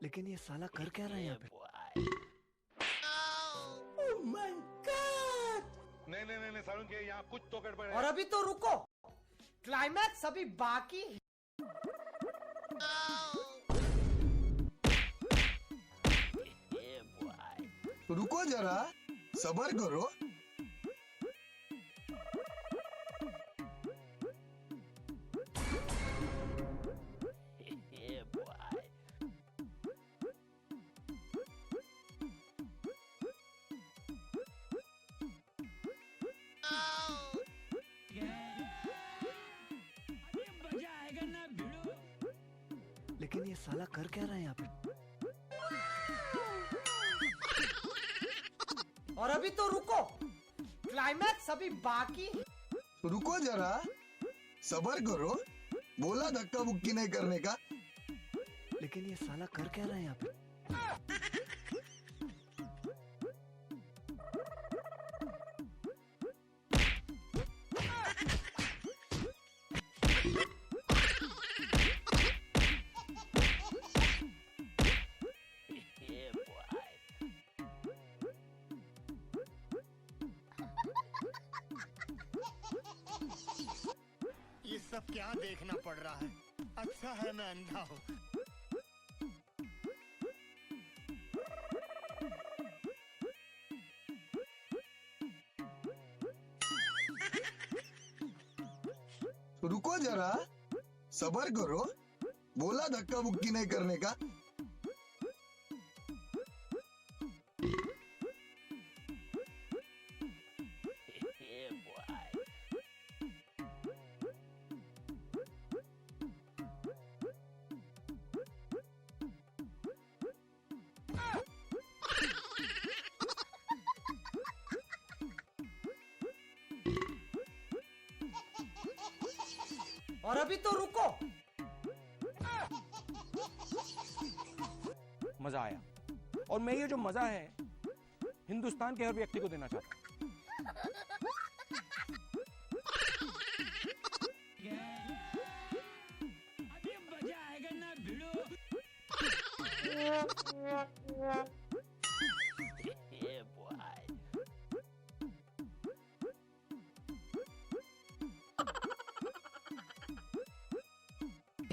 लेकिन ये साला कर क्या रहा है यहाँ पे? Oh my God! नहीं सारुण के यहाँ कुछ तो गड़बड़ है। और अभी तो रुको, क्लाइमैक्स अभी बाकी है। रुको जरा, सबर करो। लेकिन ये साला कर क्या रहा है यहाँ पे? और अभी तो रुको, क्लाइमैक्स अभी बाकी है। रुको जरा, सबर करो। बोला धक्का मुक्की नहीं करने का। लेकिन ये साला कर क्या रहा है यहाँ पे? ये सब क्या देखना पड़ रहा है? अच्छा है मैं अंधा हूँ। रुको जरा, सबर करो। बोला धक्का मुक्की नहीं करने का। और अभी तो रुको, मजा आया। और मैं ये जो मजा है हिंदुस्तान के हर व्यक्ति को देना चाहता हूँ। अभी मजा आएगा ना भिड़ो।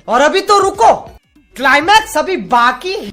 और अभी तो रुको, क्लाइमैक्स अभी बाकी है।